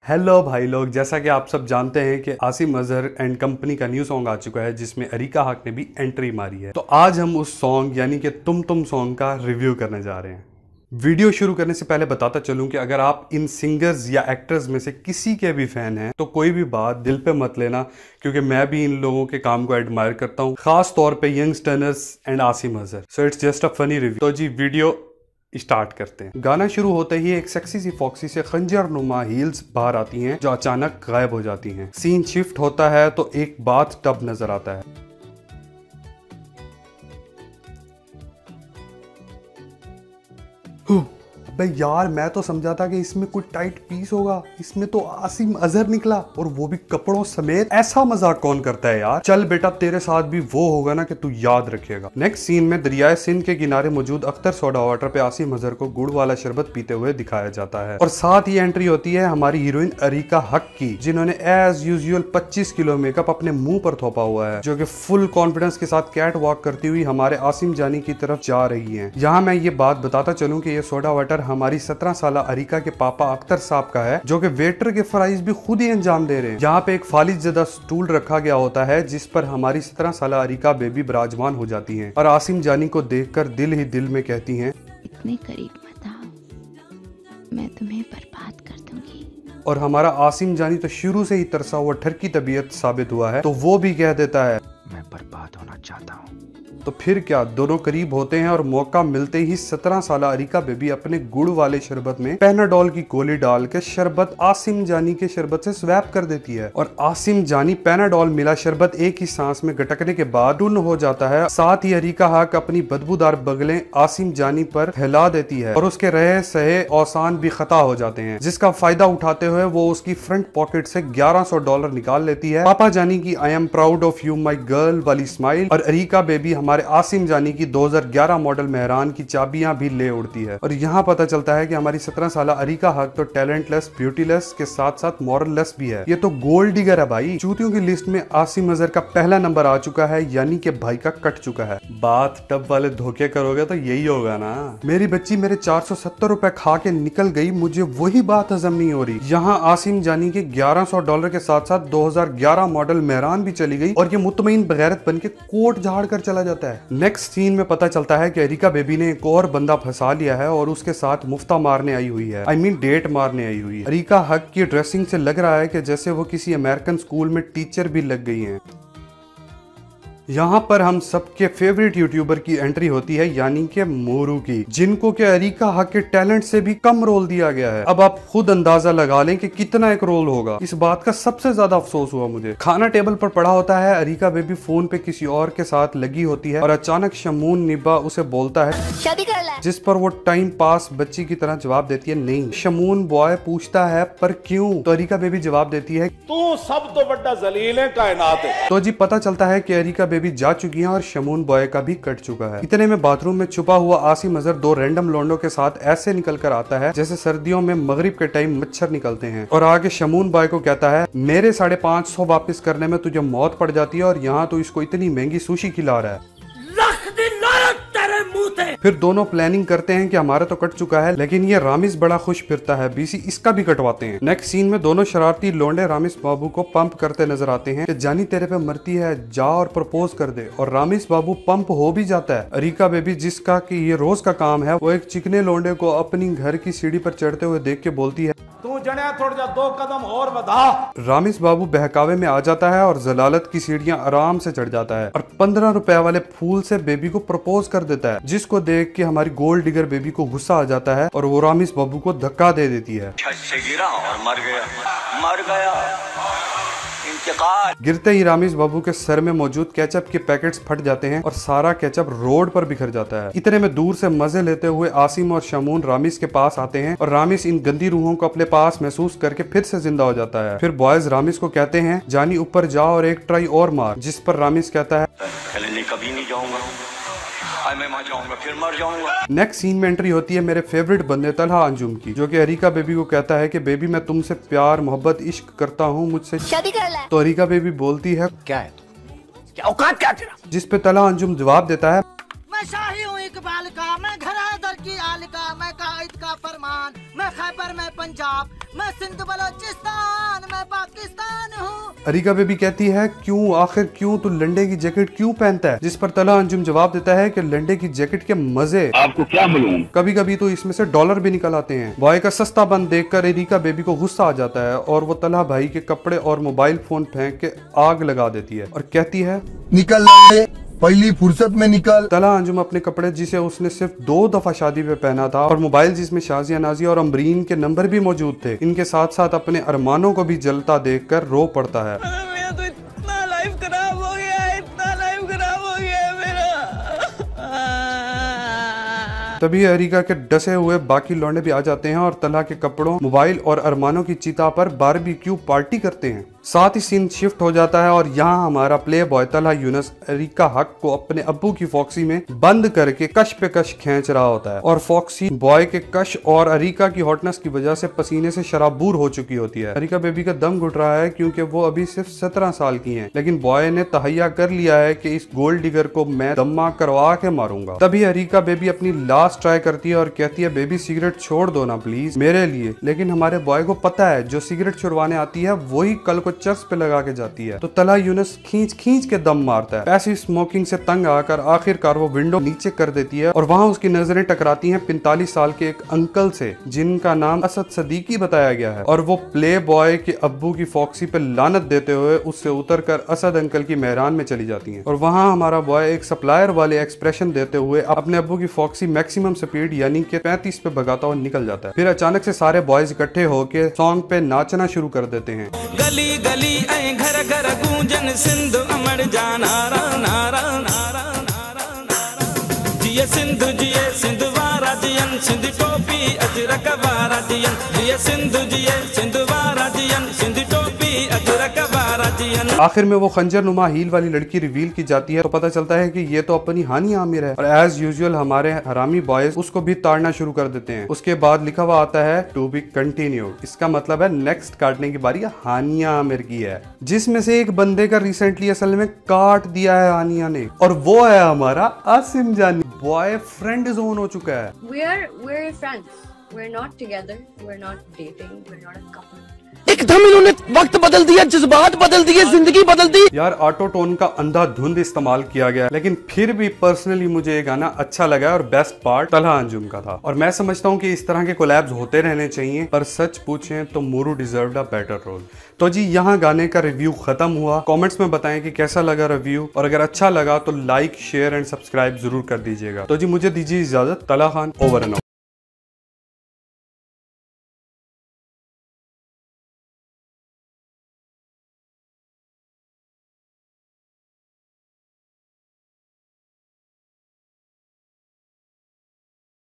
Hello भाई लोग, जैसा कि आप सब जानते हैं कि आसिम अजहर एंड कंपनी का न्यू सॉन्ग आ चुका है जिसमें अरीका हक ने भी एंट्री मारी है। तो आज हम उस सॉन्ग यानी कि तुम सॉन्ग का रिव्यू करने जा रहे हैं। वीडियो शुरू करने से पहले बताता चलूं कि अगर आप इन सिंगर्स या एक्टर्स में से किसी के भी फैन हैं तो कोई भी बात दिल पे मत लेना, क्योंकि मैं भी इन लोगों के काम को एडमायर करता हूं, खास तौर पे youngsters and Asim Azhar. So it's just a funny review. तो जी वीडियो स्टार्ट करते हैं। गाना शुरू होते ही एक सेक्सी सी फॉक्सी से खंजर नुमा हील्स बाहर आती हैं जो अचानक गायब हो जाती हैं। सीन शिफ्ट होता है तो एक बाथ टब नजर आता है। अबे यार, मैं तो समझा था कि इसमें कुछ टाइट पीस होगा, इसमें तो आसिम अजहर निकला और वो भी कपड़ों समेत। ऐसा मजाक कौन करता है यार। चल बेटा, तेरे साथ भी वो होगा ना कि तू याद रखेगा। नेक्स्ट सीन में दरियाए सिंध के किनारे मौजूद अख्तर सोडा वाटर पे आसिम अजहर को गुड़ वाला शरबत पीते हुए दिखाया जाता है और साथ ही एंट्री होती है हमारी हीरोइन अरीका हक की, जिन्होंने एज यूजुअल 25 किलो मेकअप अपने मुंह पर थोपा हुआ है, जो कि फुल कॉन्फिडेंस के साथ कैट वॉक करती हुई हमारे आसिम जानी की तरफ जा रही है। यहाँ मैं ये बात बताता चलूँ कि ये सोडा वाटर हमारी 17 साल अरीका के पापा अख्तर साहब का है, जो कि वेटर के फराइज भी खुद ही अंजाम दे रहे हैं। यहाँ पे एक फालिज ज़दा स्टूल रखा गया होता है जिस पर हमारी 17 साल अरीका बेबी विराजमान हो जाती हैं और आसिम जानी को देखकर दिल ही दिल में कहती हैं, इतने करीब मत आओ, मैं तुम्हें बर्बाद कर दूंगी। और हमारा आसिम जानी तो शुरू से ही तरसा हुआ ठर की तबीयत साबित हुआ है, तो वो भी कह देता है, मैं बर्बाद होना चाहता हूँ। तो फिर क्या, दोनों करीब होते हैं और मौका मिलते ही 17 साल अरीका बेबी अपने गुड़ वाले शरबत में पैनाडोल की गोली डाल के शरबत आसिम जानी के शरबत से स्वैप कर देती है और आसिम जानी पैनाडोल मिला शरबत एक ही सांस में गटकने के बाद टुन हो जाता है। साथ ही अरीका हक अपनी बदबूदार बगलें आसिम जानी पर फैला देती है और उसके रहे सहे औसान भी खता हो जाते हैं, जिसका फायदा उठाते हुए वो उसकी फ्रंट पॉकेट से $1100 निकाल लेती है। पापा जानी की I am proud of you my girl वाली स्माइल और अरीका बेबी हमारे आसिम जानी की 2011 मॉडल मेहरान की चाबियां भी ले उड़ती है। और यहाँ पता चलता है कि हमारी 17 साल अरीका हक तो टैलेंटलेस, ब्यूटीलेस के साथ साथ मॉरललेस भी है। ये तो गोल्ड डिगर है भाई। चूतियों की लिस्ट में आसिम अजहर का पहला नंबर आ चुका है, यानी कि भाई का कट चुका है। बात टब वाले धोखे करोगे तो यही होगा ना। मेरी बच्ची मेरे 470 रुपए खा के निकल गई, मुझे वही बात हजम नहीं हो रही। यहाँ आसिम जानी के $1100 के साथ साथ 2011 मॉडल मेहरान भी चली गई और ये मुतमईन बगैरत बन के कोट झाड़ कर चला जाता है। नेक्स्ट सीन में पता चलता है कि अरीका बेबी ने एक और बंदा फंसा लिया है और उसके साथ मुफ्ता मारने आई हुई है, डेट मारने आई हुई है। अरीका हक की ड्रेसिंग से लग रहा है कि जैसे वो किसी अमेरिकन स्कूल में टीचर भी लग गई हैं। यहाँ पर हम सबके फेवरेट यूट्यूबर की एंट्री होती है, यानी कि मोरू की, जिनको के अरीका हक के टैलेंट से भी कम रोल दिया गया है। अब आप खुद अंदाजा लगा लें कि कितना एक रोल होगा। इस बात का सबसे ज्यादा अफसोस हुआ मुझे। खाना टेबल पर पड़ा होता है, अरीका बेबी फोन पे किसी और के साथ लगी होती है और अचानक शमून निब्बा उसे बोलता है शादी कर ले, जिस पर वो टाइम पास बच्ची की तरह जवाब देती है नहीं। शमून बॉय पूछता है पर क्यों, तो अरीका बेबी जवाब देती है तू सब तो बड़ा जलील है कायनात है। तो जी पता चलता है कि अरीका बेबी जा चुकी हैं और शमून बॉय का भी कट चुका है। इतने में बाथरूम में छुपा हुआ आसिम अजहर दो रैंडम लोंडों के साथ ऐसे निकल कर आता है जैसे सर्दियों में मगरिब के टाइम मच्छर निकलते हैं और आगे शमून बॉय को कहता है मेरे 550 वापस करने में तुझे मौत पड़ जाती है और यहाँ तो इसको इतनी महंगी सुशी खिला रहा है। फिर दोनों प्लानिंग करते हैं कि हमारा तो कट चुका है, लेकिन ये रामिस बड़ा खुश फिरता है, बीसी इसका भी कटवाते हैं। नेक्स्ट सीन में दोनों शरारती लोंडे रामिस बाबू को पंप करते नजर आते हैं कि जानी तेरे पे मरती है, जा और प्रपोज कर दे, और रामिस बाबू पंप हो भी जाता है। अरीका बेबी, जिसका कि ये रोज का काम है, वो एक चिकने लोंडे को अपनी घर की सीढ़ी पर चढ़ते हुए देख के बोलती है तू जने थोड़ा जा 2 कदम और बढ़ा। रामिस बाबू बहकावे में आ जाता है और जलालत की सीढ़ियां आराम से चढ़ जाता है और 15 रुपए वाले फूल से बेबी को प्रपोज कर देता है, जिसको देख के हमारी गोल्ड डिगर बेबी को गुस्सा आ जाता है और वो रामिस बाबू को धक्का दे देती है। छत से गिरा और मर गया। गिरते ही रामिस बाबू के सर में मौजूद केचप के पैकेट्स फट जाते हैं और सारा केचप रोड पर बिखर जाता है। इतने में दूर से मजे लेते हुए आसिम और शमून रामिस के पास आते हैं और रामिस इन गंदी रूहों को अपने पास महसूस करके फिर से जिंदा हो जाता है। फिर बॉयज रामिस को कहते हैं जानी ऊपर जाओ और एक ट्राई और मार, जिस पर रामिस कहता है कभी नहीं जाऊंगा, मैं मर जाऊंगा, फिर मर जाऊंगा। नेक्स्ट सीन में एंट्री होती है मेरे फेवरेट बंदे तलहा अंजुम की, जो कि अरीका बेबी को कहता है कि बेबी मैं तुमसे प्यार मोहब्बत इश्क करता हूँ, मुझसे शादी कर ले। तो अरीका बेबी बोलती है क्या है तू, क्या औकात क्या तेरा? जिस पे तलहा अंजुम जवाब देता है मैं शाही हूँ इकबाल का, मैं घरादर की आल का, मैं कायद का का फरमान, मैं खैबर में पंजाब, मैं सिंध बलोचिस्तान, मैं पाकिस्तान हूँ। अरीका बेबी कहती है क्यों, आखिर क्यों तू लंडे की जैकेट क्यों पहनता है, जिस पर तलहा अंजुम जवाब देता है कि लंडे की जैकेट के मजे आपको क्या मालूम, कभी कभी तो इसमें से डॉलर भी निकल आते हैं। बॉय का सस्ता बंद देखकर अरीका बेबी को गुस्सा आ जाता है और वो तलहा भाई के कपड़े और मोबाइल फोन फेंक के आग लगा देती है और कहती है निकल पहली फुर्सत में निकल। तलहा अंजुम अपने कपड़े जिसे उसने सिर्फ 2 दफा शादी पे पहना था और मोबाइल जिसमें शाजिया नाजी और अमरीन के नंबर भी मौजूद थे, इनके साथ साथ अपने अरमानों को भी जलता देखकर रो पड़ता है। मेरा तो इतना लाइफ खराब हो गया है, इतना लाइफ खराब हो गया है मेरा। तभी अरीका के डसे हुए बाकी लौंडे भी आ जाते हैं और तलहा के कपड़ों, मोबाइल और अरमानों की चिता पर बारबेक्यू पार्टी करते हैं। साथ ही सीन शिफ्ट हो जाता है और यहाँ हमारा प्ले बॉय तलहा यूनुस अरीका हक को अपने अब्बू की फॉक्सी में बंद करके कश पे कश खींच रहा होता है और फॉक्सी बॉय के कश और अरीका की हॉटनेस की वजह से पसीने से शराबूर हो चुकी होती है। अरीका बेबी का दम घुट रहा है क्योंकि वो अभी सिर्फ 17 साल की हैं, लेकिन बॉय ने तहैया कर लिया है कि इस गोल्ड डिगर को मैं दम्मा करवा के मारूंगा। तभी अरीका बेबी अपनी लास्ट ट्राई करती है और कहती है बेबी सिगरेट छोड़ दो ना प्लीज मेरे लिए, लेकिन हमारे बॉय को पता है जो सिगरेट छुड़वाने आती है वही कल को चर्च पे लगा के जाती है। तो तलहा यूनुस खींच खींच के दम मारता है। पैसिव स्मोकिंग से तंग आकर आखिरकार वो विंडो नीचे कर देती है और वहां उसकी नजरें टकराती हैं 45 साल के एक अंकल से जिनका नाम असद सदीकी बताया गया है और वो प्ले बॉय के अब्बू की फॉक्सी पे लानत देते हुए उससे उतरकर असद अंकल की मेहरान में चली जाती हैं और वहां हमारा बॉय एक सप्लायर वाले एक्सप्रेशन देते हुए अपने अब्बू की फॉक्सी मैक्सिमम स्पीड यानी कि 35 पे भगाता हुआ निकल जाता है। फिर अचानक से सारे बॉयज इकट्ठे होके सॉन्ग पे नाचना शुरू कर देते हैं। गली गली घर घर गूंजन सिंध अमर जा नारा नारा नारा नारा नारा, जिये सिंध वारा जियन, सिंध टोपी अजरक वारा जियन, जिये सिंध वारा जियन, सिंध टोपी अजरक वारा जियन। आखिर में वो खंजर नुमा हील वाली लड़की रिवील की जाती है तो पता चलता है कि ये तो अपनी हानिया आमिर है और एज यूजुअल हमारे हरामी बॉयज उसको भी ताड़ना शुरू कर देते हैं। उसके बाद लिखा हुआ आता है टू बी कंटिन्यूड, इसका मतलब है नेक्स्ट काटने की बारी हानिया आमिर की है, जिसमें से एक बंदे का रिसेंटली असल में काट दिया है हानिया ने और वो है हमारा आसिम जानी। बॉयफ्रेंड जोन हो चुका है। We're friends. We're not together. We're not dating. We're not a couple. एकदम इन्होंने वक्त बदल दिया, जज्बात बदल दिए, जिंदगी बदल दी। यार ऑटो टोन का अंधाधुंध इस्तेमाल किया गया, लेकिन फिर भी पर्सनली मुझे ये गाना अच्छा लगा और बेस्ट पार्ट तलहा अंजुम का था और मैं समझता हूँ कि इस तरह के कोलैब्स होते रहने चाहिए, पर सच पूछें तो Moru deserved a better role. तो जी यहाँ गाने का रिव्यू खत्म हुआ। कमेंट्स में बताएं कि कैसा लगा रिव्यू और अगर अच्छा लगा तो लाइक शेयर एंड सब्सक्राइब जरूर कर दीजिएगा। तो जी मुझे दीजिए इजाजत। Talha Khan over and out.